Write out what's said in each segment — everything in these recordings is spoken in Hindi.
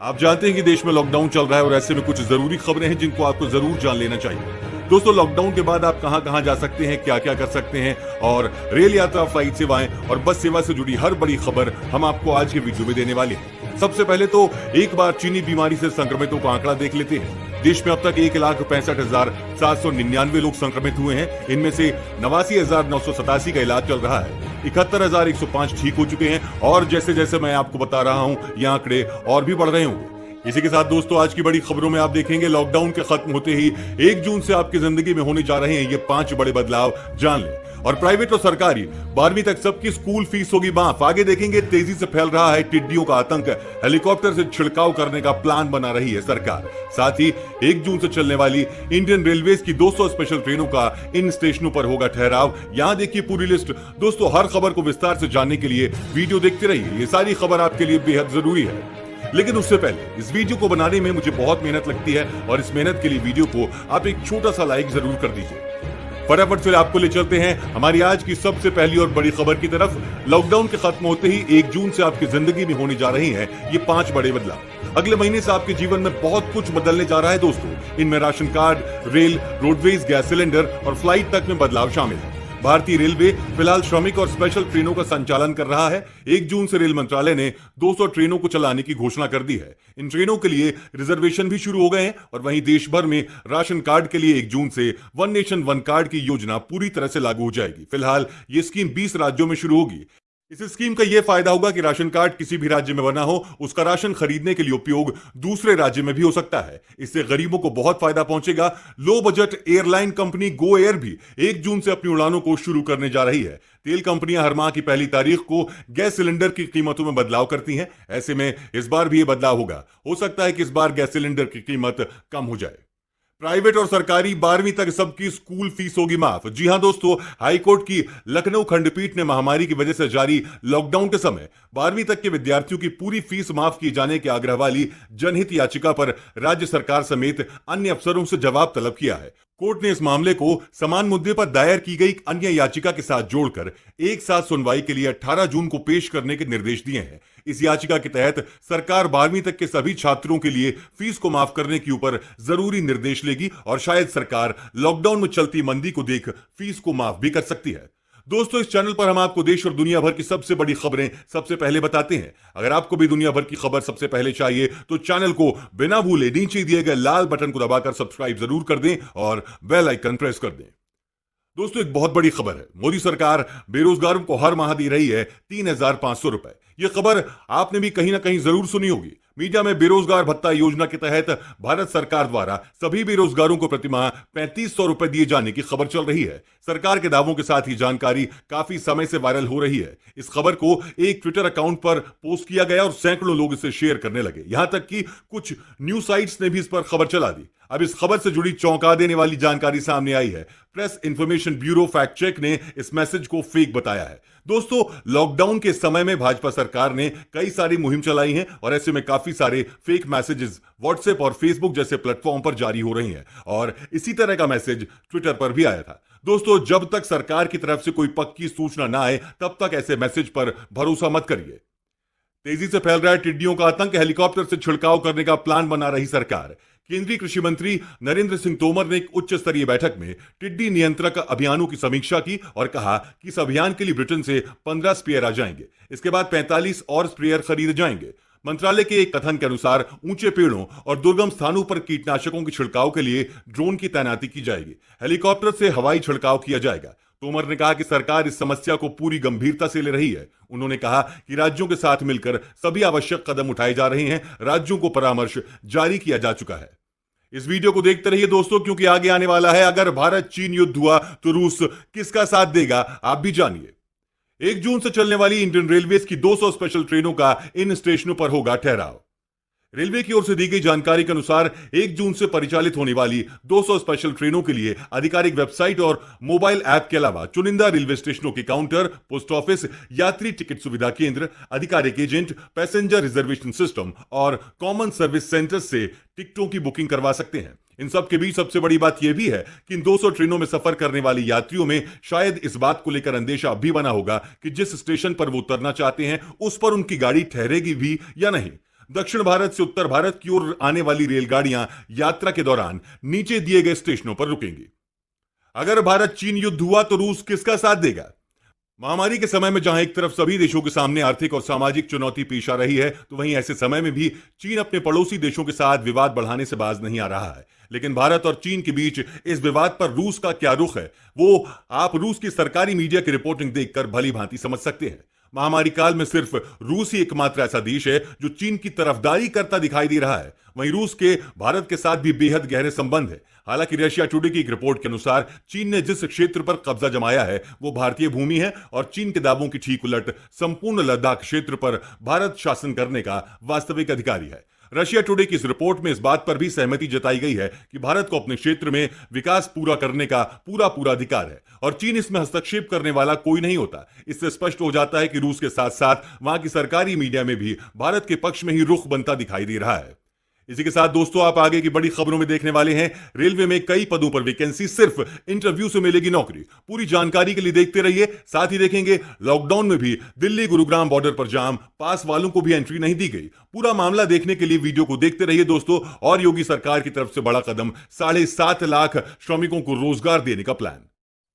आप जानते हैं कि देश में लॉकडाउन चल रहा है और ऐसे में कुछ जरूरी खबरें हैं जिनको आपको जरूर जान लेना चाहिए। दोस्तों, लॉकडाउन के बाद आप कहां कहां जा सकते हैं, क्या क्या कर सकते हैं और रेल यात्रा, फ्लाइट सेवाएं और बस सेवा से जुड़ी हर बड़ी खबर हम आपको आज के वीडियो में देने वाले हैं। सबसे पहले तो एक बार चीनी बीमारी से संक्रमितों का आंकड़ा देख लेते हैं। देश में अब तक 1,65,799 लोग संक्रमित हुए हैं। इनमें से 89,987 का इलाज चल रहा है। 71,105 ठीक हो चुके हैं और जैसे जैसे मैं आपको बता रहा हूं ये आंकड़े और भी बढ़ रहे होंगे। इसी के साथ दोस्तों, आज की बड़ी खबरों में आप देखेंगे लॉकडाउन के खत्म होते ही 1 जून से आपकी जिंदगी में होने जा रहे हैं ये 5 बड़े बदलाव, जान लें। और प्राइवेट और सरकारी 12वीं तक सबकी स्कूल फीस होगी माफ। आगे देखेंगे तेजी से फैल रहा है टिड्डियों का आतंक, हेलीकॉप्टर से छिड़काव करने का प्लान बना रही है सरकार। साथ ही 1 जून से चलने वाली इंडियन रेलवेज की 200 स्पेशल ट्रेनों का इन स्टेशनों पर होगा ठहराव। यहां देखिए पूरी लिस्ट। दोस्तों, हर खबर को विस्तार से जानने के लिए वीडियो देखते रहिए। ये सारी खबर आपके लिए बेहद जरूरी है। लेकिन उससे पहले इस वीडियो को बनाने में मुझे बहुत मेहनत लगती है और इस मेहनत के लिए वीडियो को आप एक छोटा सा लाइक जरूर कर दीजिए। फटाफट से आपको ले चलते हैं हमारी आज की सबसे पहली और बड़ी खबर की तरफ। लॉकडाउन के खत्म होते ही 1 जून से आपकी जिंदगी में होने जा रही हैं ये 5 बड़े बदलाव। अगले महीने से आपके जीवन में बहुत कुछ बदलने जा रहा है दोस्तों। इनमें ration card, rail, roadways, gas cylinder और फ्लाइट तक में बदलाव शामिल है। भारतीय रेलवे फिलहाल श्रमिक और स्पेशल ट्रेनों का संचालन कर रहा है। 1 जून से रेल मंत्रालय ने 200 ट्रेनों को चलाने की घोषणा कर दी है। इन ट्रेनों के लिए रिजर्वेशन भी शुरू हो गए हैं और वहीं देश भर में राशन कार्ड के लिए 1 जून से वन नेशन वन कार्ड की योजना पूरी तरह से लागू हो जाएगी। फिलहाल ये स्कीम 20 राज्यों में शुरू होगी। इस स्कीम का यह फायदा होगा कि राशन कार्ड किसी भी राज्य में बना हो, उसका राशन खरीदने के लिए उपयोग दूसरे राज्य में भी हो सकता है। इससे गरीबों को बहुत फायदा पहुंचेगा। Low budget airline company Go Air भी 1 जून से अपनी उड़ानों को शुरू करने जा रही है। तेल कंपनियां हर माह की पहली तारीख को गैस सिलेंडर की कीमतों में बदलाव करती हैं। ऐसे में इस बार भी यह बदलाव होगा। हो सकता है कि इस बार गैस सिलेंडर की कीमत कम हो जाए। प्राइवेट और सरकारी 12वीं तक सबकी स्कूल फीस होगी माफ। जी हां दोस्तों, हाईकोर्ट की लखनऊ खंडपीठ ने महामारी की वजह से जारी लॉकडाउन के समय 12वीं तक के विद्यार्थियों की पूरी फीस माफ किए जाने के आग्रह वाली जनहित याचिका पर राज्य सरकार समेत अन्य अफसरों से जवाब तलब किया है। कोर्ट ने इस मामले को समान मुद्दे पर दायर की गई अन्य याचिका के साथ जोड़कर एक साथ सुनवाई के लिए 18 जून को पेश करने के निर्देश दिए हैं। इस याचिका के तहत सरकार 12वीं तक के सभी छात्रों के लिए फीस को माफ करने के ऊपर जरूरी निर्देश लेगी और शायद सरकार लॉकडाउन में चलती मंदी को देख फीस को माफ भी कर सकती है। दोस्तों, इस चैनल पर हम आपको देश और दुनिया भर की सबसे बड़ी खबरें सबसे पहले बताते हैं। अगर आपको भी दुनिया भर की खबर सबसे पहले चाहिए तो चैनल को बिना भूले नीचे दिए गए लाल बटन को दबाकर सब्सक्राइब जरूर कर दें और बेल आइकन प्रेस कर दें। दोस्तों, एक बहुत बड़ी खबर है। मोदी सरकार बेरोजगारों को हर माह दे रही है 3,500 रुपए। यह खबर आपने भी कहीं ना कहीं जरूर सुनी होगी। मीडिया में बेरोजगार भत्ता योजना के तहत भारत सरकार द्वारा सभी बेरोजगारों को प्रतिमाह 3,500 रुपए दिए जाने की खबर चल रही है। सरकार के दावों के साथ ही जानकारी काफी समय से वायरल हो रही है। इस खबर को एक ट्विटर अकाउंट पर पोस्ट किया गया और सैकड़ों लोग इसे शेयर करने लगे। यहां तक कि कुछ न्यूज साइट्स ने भी इस पर खबर चला दी। अब इस खबर से जुड़ी चौंका देने वाली जानकारी सामने आई है। Press information bureau fact check ने इस मैसेज को फेक बताया है। दोस्तों, लॉकडाउन के समय में भाजपा सरकार ने कई सारी मुहिम चलाई है और ऐसे में काफी सारे फेक मैसेजेस व्हाट्सएप और फेसबुक जैसे प्लेटफॉर्म पर जारी हो रही हैं और इसी तरह का मैसेज ट्विटर पर भी आया था। दोस्तों, जब तक सरकार की तरफ से कोई पक्की सूचना ना आए तब तक ऐसे मैसेज पर भरोसा मत करिए। तेजी से फैल रहा है टिड्डियों का आतंक, हेलीकॉप्टर से छिड़काव करने का प्लान बना रही सरकार। केंद्रीय कृषि मंत्री नरेंद्र सिंह तोमर ने एक उच्च स्तरीय बैठक में टिड्डी नियंत्रक अभियानों की समीक्षा की और कहा कि इस अभियान के लिए ब्रिटेन से 15 स्प्रेयर आ जाएंगे। इसके बाद 45 और स्प्रेयर खरीदे जाएंगे। मंत्रालय के एक कथन के अनुसार ऊंचे पेड़ों और दुर्गम स्थानों पर कीटनाशकों के छिड़काव के लिए ड्रोन की तैनाती की जाएगी। हेलीकॉप्टर से हवाई छिड़काव किया जाएगा। तोमर ने कहा कि सरकार इस समस्या को पूरी गंभीरता से ले रही है। उन्होंने कहा कि राज्यों के साथ मिलकर सभी आवश्यक कदम उठाए जा रहे हैं। राज्यों को परामर्श जारी किया जा चुका है। इस वीडियो को देखते रहिए दोस्तों, क्योंकि आगे आने वाला है अगर भारत चीन युद्ध हुआ तो रूस किसका साथ देगा, आप भी जानिए। 1 जून से चलने वाली इंडियन रेलवेज की 200 स्पेशल ट्रेनों का इन स्टेशनों पर होगा ठहराव। रेलवे की ओर से दी गई जानकारी के अनुसार 1 जून से परिचालित होने वाली 200 स्पेशल ट्रेनों के लिए आधिकारिक वेबसाइट और मोबाइल ऐप के अलावा चुनिंदा रेलवे स्टेशनों के काउंटर, पोस्ट ऑफिस, यात्री टिकट सुविधा केंद्र, आधिकारिक एजेंट, पैसेंजर रिजर्वेशन सिस्टम और कॉमन सर्विस सेंटर से टिकटों की बुकिंग करवा सकते हैं। इन सब के बीच सबसे बड़ी बात यह भी है कि इन 200 ट्रेनों में सफर करने वाले यात्रियों में शायद इस बात को लेकर अंदेशा भी बना होगा कि जिस स्टेशन पर वो उतरना चाहते हैं उस पर उनकी गाड़ी ठहरेगी भी या नहीं। दक्षिण भारत से उत्तर भारत की ओर आने वाली रेलगाड़ियां यात्रा के दौरान नीचे दिए गए स्टेशनों पर रुकेंगी। अगर भारत चीन युद्ध हुआ तो रूस किसका साथ देगा? महामारी के समय में जहां एक तरफ सभी देशों के सामने आर्थिक और सामाजिक चुनौती पेश आ रही है, तो वहीं ऐसे समय में भी चीन अपने पड़ोसी देशों के साथ विवाद बढ़ाने से बाज नहीं आ रहा है। लेकिन भारत और चीन के बीच इस विवाद पर रूस का क्या रुख है, वो आप रूस की सरकारी मीडिया की रिपोर्टिंग देखकर भली भांति समझ सकते हैं। महामारी काल में सिर्फ रूस ही एकमात्र ऐसा देश है जो चीन की तरफदारी करता दिखाई दे रहा है। वहीं रूस के भारत के साथ भी बेहद गहरे संबंध है। हालांकि रशिया टुडे की एक रिपोर्ट के अनुसार चीन ने जिस क्षेत्र पर कब्जा जमाया है वो भारतीय भूमि है और चीन के दावों की ठीक उलट संपूर्ण लद्दाख क्षेत्र पर भारत शासन करने का वास्तविक अधिकारी है। रशिया टुडे की इस रिपोर्ट में इस बात पर भी सहमति जताई गई है कि भारत को अपने क्षेत्र में विकास पूरा करने का पूरा अधिकार है और चीन इसमें हस्तक्षेप करने वाला कोई नहीं होता। इससे स्पष्ट हो जाता है कि रूस के साथ साथ वहां की सरकारी मीडिया में भी भारत के पक्ष में ही रुख बनता दिखाई दे रहा है। इसी के साथ दोस्तों, आप आगे की बड़ी खबरों में देखने वाले हैं रेलवे में कई पदों पर वैकेंसी, सिर्फ इंटरव्यू से मिलेगी नौकरी। पूरी जानकारी के लिए देखते रहिए। साथ ही देखेंगे लॉकडाउन में भी दिल्ली गुरुग्राम बॉर्डर पर जाम, पास वालों को भी एंट्री नहीं दी गई। पूरा मामला देखने के लिए वीडियो को देखते रहिए दोस्तों। और योगी सरकार की तरफ से बड़ा कदम, 7.5 लाख श्रमिकों को रोजगार देने का प्लान।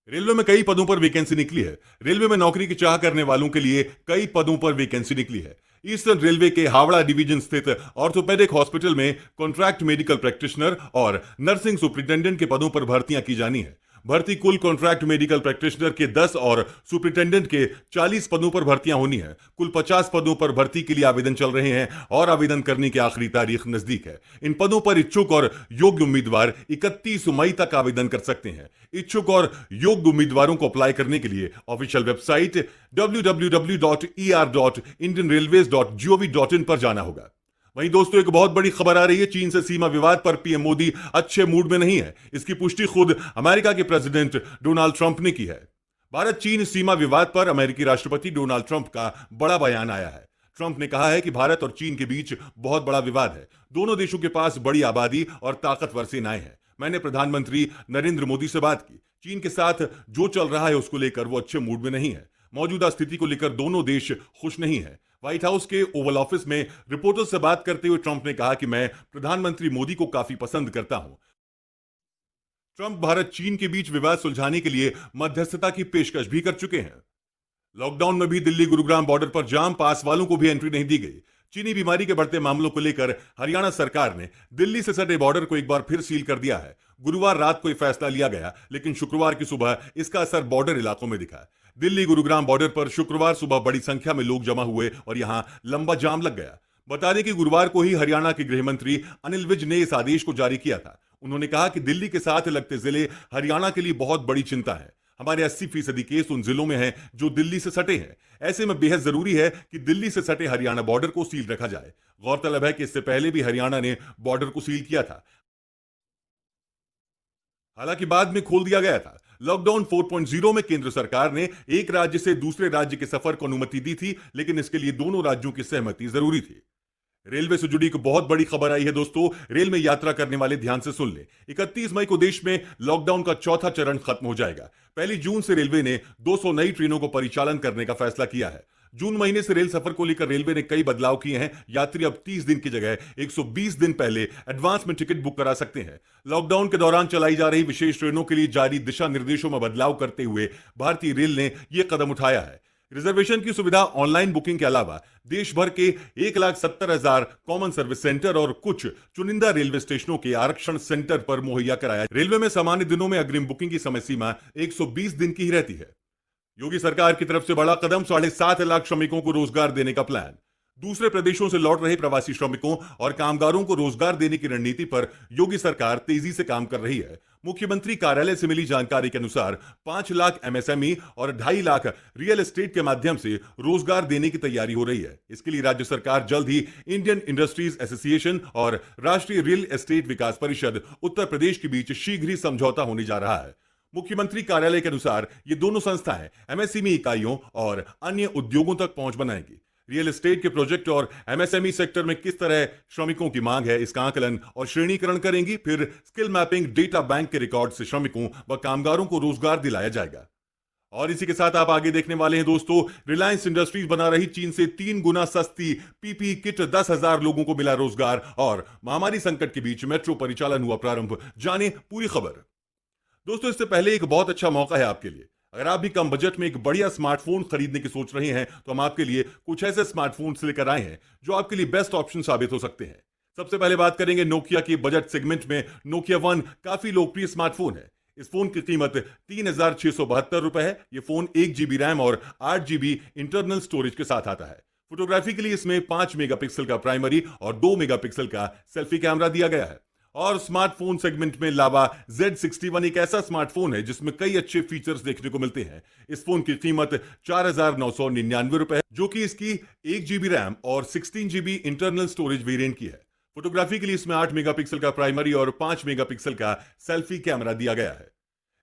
रेलवे में कई पदों पर वैकेंसी निकली है। रेलवे में नौकरी की चाह करने वालों के लिए कई पदों पर वैकेंसी निकली है। ईस्टर्न रेलवे के हावड़ा डिवीजन स्थित ऑर्थोपेडिक हॉस्पिटल में कॉन्ट्रैक्ट मेडिकल प्रैक्टिशनर और नर्सिंग सुपरिटेंडेंट के पदों पर भर्तियां की जानी है। भर्ती कुल कॉन्ट्रैक्ट मेडिकल प्रैक्टिशनर के 10 और सुपरिटेंडेंट के 40 पदों पर भर्तियां होनी है। कुल 50 पदों पर भर्ती के लिए आवेदन चल रहे हैं और आवेदन करने की आखिरी तारीख नजदीक है। इन पदों पर इच्छुक और योग्य उम्मीदवार 31 मई तक आवेदन कर सकते हैं। इच्छुक और योग्य उम्मीदवारों को अप्लाई करने के लिए ऑफिशियल वेबसाइट www.er.indianrailways.gov.in पर जाना होगा। वहीं दोस्तों, एक बहुत बड़ी खबर आ रही है। चीन से सीमा विवाद पर पीएम मोदी अच्छे मूड में नहीं है। इसकी पुष्टि खुद अमेरिका के प्रेसिडेंट डोनाल्ड ट्रंप ने की है। भारत चीन सीमा विवाद पर अमेरिकी राष्ट्रपति डोनाल्ड ट्रंप का बड़ा बयान आया है। ट्रंप ने कहा है कि भारत और चीन के बीच बहुत बड़ा विवाद है। दोनों देशों के पास बड़ी आबादी और ताकतवर सेनाएं हैं। मैंने प्रधानमंत्री नरेंद्र मोदी से बात की। चीन के साथ जो चल रहा है उसको लेकर वो अच्छे मूड में नहीं है। मौजूदा स्थिति को लेकर दोनों देश खुश नहीं है। व्हाइट हाउस के ओवल ऑफिस में रिपोर्टर्स से बात करते हुए ट्रंप ने कहा कि मैं प्रधानमंत्री मोदी को काफी पसंद करता हूं। ट्रंप भारत चीन के बीच विवाद सुलझाने के लिए मध्यस्थता की पेशकश भी कर चुके हैं। लॉकडाउन में भी दिल्ली गुरुग्राम बॉर्डर पर जाम, पास वालों को भी एंट्री नहीं दी गई। चीनी बीमारी के बढ़ते मामलों को लेकर हरियाणा सरकार ने दिल्ली से सटे बॉर्डर को एक बार फिर सील कर दिया है। गुरुवार रात को यह फैसला लिया गया, लेकिन शुक्रवार की सुबह इसका असर बॉर्डर इलाकों में दिखा। दिल्ली गुरुग्राम बॉर्डर पर शुक्रवार सुबह बड़ी संख्या में लोग जमा हुए और यहां लंबा जाम लग गया। बता दें कि गुरुवार को ही हरियाणा के गृह मंत्री अनिल विज ने इस आदेश को जारी किया था। उन्होंने कहा कि दिल्ली के साथ लगते जिले हरियाणा के लिए बहुत बड़ी चिंता है। हमारे 80% केस उन जिलों में हैं जो दिल्ली से सटे हैं। ऐसे में बेहद जरूरी है कि दिल्ली से सटे हरियाणा बॉर्डर को सील रखा जाए। गौरतलब है कि इससे पहले भी हरियाणा ने बॉर्डर को सील किया था, हालांकि बाद में खोल दिया गया था। लॉकडाउन 4.0 में केंद्र सरकार ने एक राज्य से दूसरे राज्य के सफर को अनुमति दी थी, लेकिन इसके लिए दोनों राज्यों की सहमति जरूरी थी। रेलवे से जुड़ी एक बहुत बड़ी खबर आई है दोस्तों। रेल में यात्रा करने वाले ध्यान से सुन ले। 31 मई को देश में लॉकडाउन का चौथा चरण खत्म हो जाएगा। 1 जून से रेलवे ने 200 नई ट्रेनों को परिचालन करने का फैसला किया है। जून महीने से रेल सफर को लेकर रेलवे ने कई बदलाव किए हैं। यात्री अब 30 दिन की जगह 120 दिन पहले एडवांस में टिकट बुक करा सकते हैं। लॉकडाउन के दौरान चलाई जा रही विशेष ट्रेनों के लिए जारी दिशा निर्देशों में बदलाव करते हुए भारतीय रेल ने यह कदम उठाया है। रिजर्वेशन की सुविधा ऑनलाइन बुकिंग के अलावा देश भर के 1,70,000 कॉमन सर्विस सेंटर और कुछ चुनिंदा रेलवे स्टेशनों के आरक्षण सेंटर पर मुहैया कराया। रेलवे में सामान्य दिनों में अग्रिम बुकिंग की समय सीमा 120 दिन की ही रहती है। योगी सरकार की तरफ से बड़ा कदम, 7.5 लाख श्रमिकों को रोजगार देने का प्लान। दूसरे प्रदेशों से लौट रहे प्रवासी श्रमिकों और कामगारों को रोजगार देने की रणनीति पर योगी सरकार तेजी से काम कर रही है। मुख्यमंत्री कार्यालय से मिली जानकारी के अनुसार 5 लाख एमएसएमई और 2.5 लाख रियल एस्टेट के माध्यम से रोजगार देने की तैयारी हो रही है। इसके लिए राज्य सरकार जल्द ही इंडियन इंडस्ट्रीज एसोसिएशन और राष्ट्रीय रियल एस्टेट विकास परिषद उत्तर प्रदेश के बीच शीघ्र ही समझौता होने जा रहा है। मुख्यमंत्री कार्यालय के अनुसार ये दोनों संस्थाएं एमएसएमई इकाइयों और अन्य उद्योगों तक पहुंच बनाएंगी। रियल एस्टेट के प्रोजेक्ट और एमएसएमई सेक्टर में किस तरह श्रमिकों की मांग है, इसका आकलन और श्रेणीकरण करेंगी। फिर स्किल मैपिंग डेटा बैंक के रिकॉर्ड से श्रमिकों व कामगारों को रोजगार दिलाया जाएगा। और इसी के साथ आप आगे देखने वाले हैं दोस्तों, रिलायंस इंडस्ट्रीज बना रही चीन से 3 गुना सस्ती पीपीई किट, 10,000 लोगों को मिला रोजगार और महामारी संकट के बीच मेट्रो परिचालन हुआ प्रारंभ। जाने पूरी खबर। दोस्तों, इससे पहले एक बहुत अच्छा मौका है आपके लिए। अगर आप भी कम बजट में एक बढ़िया स्मार्टफोन खरीदने की सोच रहे हैं तो हम आपके लिए कुछ ऐसे स्मार्टफोन लेकर आए हैं जो आपके लिए बेस्ट ऑप्शन साबित हो सकते हैं। सबसे पहले बात करेंगे नोकिया की। बजट सेगमेंट में नोकिया वन काफी लोकप्रिय स्मार्टफोन है। इस फोन की कीमत 3,672 रुपए है। यह फोन 1 GB रैम और 8 GB इंटरनल स्टोरेज के साथ आता है। फोटोग्राफी के लिए इसमें 5 मेगापिक्सल का प्राइमरी और 2 मेगापिक्सल का सेल्फी कैमरा दिया गया है। और स्मार्टफोन सेगमेंट में लावा Z61 एक ऐसा स्मार्टफोन है जिसमें कई अच्छे फीचर्स देखने को मिलते हैं। इस फोन की कीमत 4,999 रुपए है, जो कि इसकी 1 GB रैम और 16 GB इंटरनल स्टोरेज वेरिएंट की है। फोटोग्राफी के लिए इसमें 8 मेगापिक्सल का प्राइमरी और 5 मेगापिक्सल का सेल्फी कैमरा दिया गया है।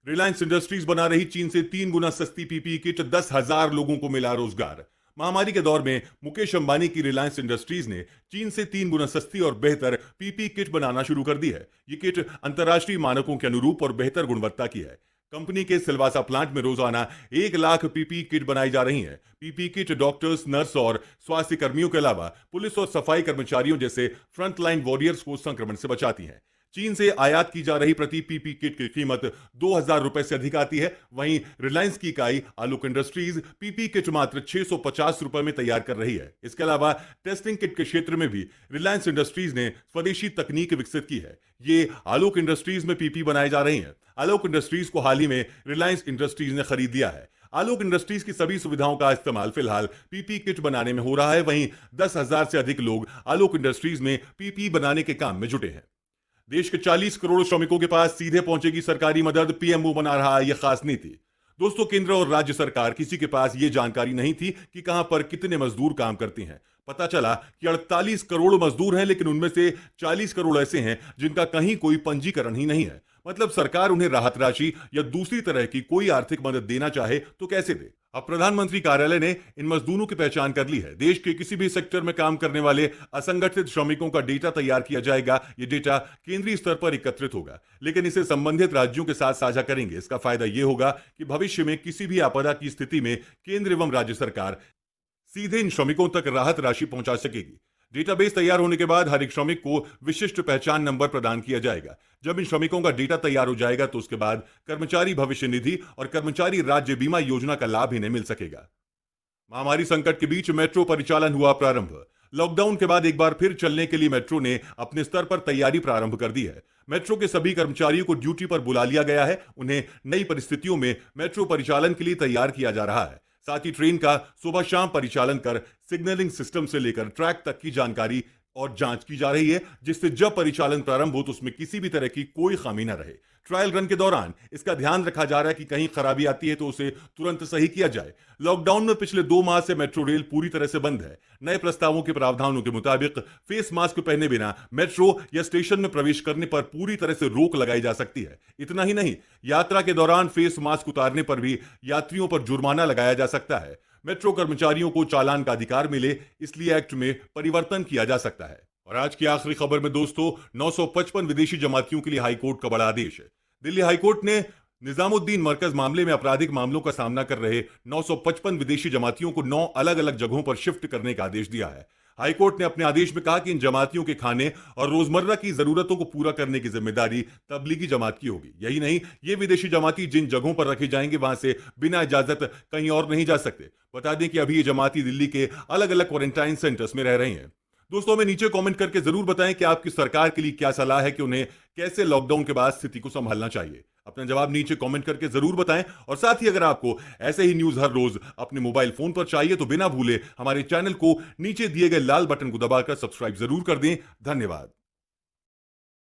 रिलायंस इंडस्ट्रीज बना रही चीन से 3 गुना सस्ती पीपीई किट, 10,000 लोगों को मिला रोजगार। महामारी के दौर में मुकेश अंबानी की रिलायंस इंडस्ट्रीज ने चीन से 3 गुना सस्ती और बेहतर पीपीई किट बनाना शुरू कर दी है। ये किट अंतर्राष्ट्रीय मानकों के अनुरूप और बेहतर गुणवत्ता की है। कंपनी के सिलवासा प्लांट में रोजाना 1 लाख पीपीई किट बनाई जा रही हैं। पीपीई किट डॉक्टर्स, नर्स और स्वास्थ्य कर्मियों के अलावा पुलिस और सफाई कर्मचारियों जैसे फ्रंटलाइन वॉरियर्स को संक्रमण से बचाती हैं। चीन से आयात की जा रही प्रति पीपी किट की कीमत 2,000 रुपए से अधिक आती है। वहीं रिलायंस की इकाई आलोक इंडस्ट्रीज पीपी किट मात्र 650 रुपए में तैयार कर रही है। इसके अलावा टेस्टिंग किट के क्षेत्र में भी रिलायंस इंडस्ट्रीज ने स्वदेशी तकनीक विकसित की है। ये आलोक इंडस्ट्रीज में पीपी बनाए जा रही हैं। आलोक इंडस्ट्रीज को हाल ही में रिलायंस इंडस्ट्रीज ने खरीद लिया है। आलोक इंडस्ट्रीज की सभी सुविधाओं का इस्तेमाल फिलहाल पीपी किट बनाने में हो रहा है। वहीं 10,000 से अधिक लोग आलोक इंडस्ट्रीज में पीपी बनाने के काम में जुटे हैं। देश के 40 करोड़ श्रमिकों के पास सीधे पहुंचेगी सरकारी मदद, पीएमओ बना रहा है यह खास नीति। दोस्तों, केंद्र और राज्य सरकार किसी के पास यह जानकारी नहीं थी कि कहां पर कितने मजदूर काम करते हैं। पता चला कि 48 करोड़ मजदूर हैं, लेकिन उनमें से 40 करोड़ ऐसे हैं जिनका कहीं कोई पंजीकरण ही नहीं है। मतलब सरकार उन्हें राहत राशि या दूसरी तरह की कोई आर्थिक मदद देना चाहे तो कैसे दे। अब प्रधानमंत्री कार्यालय ने इन मजदूरों की पहचान कर ली है। देश के किसी भी सेक्टर में काम करने वाले असंगठित श्रमिकों का डेटा तैयार किया जाएगा। ये डेटा केंद्रीय स्तर पर एकत्रित होगा, लेकिन इसे संबंधित राज्यों के साथ साझा करेंगे। इसका फायदा यह होगा कि भविष्य में किसी भी आपदा की स्थिति में केंद्र एवं राज्य सरकार सीधे इन श्रमिकों तक राहत राशि पहुंचा सकेगी। डेटाबेस तैयार होने के बाद हर एक श्रमिक को विशिष्ट पहचान नंबर प्रदान किया जाएगा। जब इन श्रमिकों का डेटा तैयार हो जाएगा तो उसके बाद कर्मचारी भविष्य निधि और कर्मचारी राज्य बीमा योजना का लाभ इन्हें मिल सकेगा। महामारी संकट के बीच मेट्रो परिचालन हुआ प्रारंभ। लॉकडाउन के बाद एक बार फिर चलने के लिए मेट्रो ने अपने स्तर पर तैयारी प्रारंभ कर दी है। मेट्रो के सभी कर्मचारियों को ड्यूटी पर बुला लिया गया है। उन्हें नई परिस्थितियों में मेट्रो परिचालन के लिए तैयार किया जा रहा है। साथ ही ट्रेन का सुबह शाम परिचालन कर सिग्नलिंग सिस्टम से लेकर ट्रैक तक की जानकारी और जांच की जा रही है, जिससे जब परिचालन प्रारंभ हो तो उसमें किसी भी तरह की कोई खामी न रहे। ट्रायल रन के दौरान इसका ध्यान रखा जा रहा है कि कहीं खराबी आती है तो उसे तुरंत सही किया जाए। लॉकडाउन में पिछले 2 माह से मेट्रो रेल पूरी तरह से बंद है। नए प्रस्तावों के प्रावधानों के मुताबिक फेस मास्क पहने बिना मेट्रो या स्टेशन में प्रवेश करने पर पूरी तरह से रोक लगाई जा सकती है। इतना ही नहीं, यात्रा के दौरान फेस मास्क उतारने पर भी यात्रियों पर जुर्माना लगाया जा सकता है। मेट्रो कर्मचारियों को चालान का अधिकार मिले, इसलिए एक्ट में परिवर्तन किया जा सकता है। और आज की आखिरी खबर में दोस्तों, 955 विदेशी जमातियों के लिए हाईकोर्ट का बड़ा आदेश है। दिल्ली हाईकोर्ट ने निजामुद्दीन मरकज मामले में आपराधिक मामलों का सामना कर रहे 955 विदेशी जमातियों को 9 अलग अलग जगहों पर शिफ्ट करने का आदेश दिया है। हाईकोर्ट ने अपने आदेश में कहा कि इन जमातियों के खाने और रोजमर्रा की जरूरतों को पूरा करने की जिम्मेदारी तबलीगी जमात की होगी। यही नहीं, ये विदेशी जमाती जिन जगहों पर रखे जाएंगे वहां से बिना इजाजत कहीं और नहीं जा सकते। बता दें कि अभी ये जमाती दिल्ली के अलग अलग क्वारंटाइन सेंटर्स में रह रहे हैं। दोस्तों, हमें नीचे कमेंट करके जरूर बताएं कि आपकी सरकार के लिए क्या सलाह है कि उन्हें कैसे लॉकडाउन के बाद स्थिति को संभालना चाहिए। अपना जवाब नीचे कमेंट करके जरूर बताएं। और साथ ही अगर आपको ऐसे ही न्यूज हर रोज अपने मोबाइल फोन पर चाहिए तो बिना भूले हमारे चैनल को नीचे दिए गए लाल बटन को दबाकर सब्सक्राइब जरूर कर दें। धन्यवाद।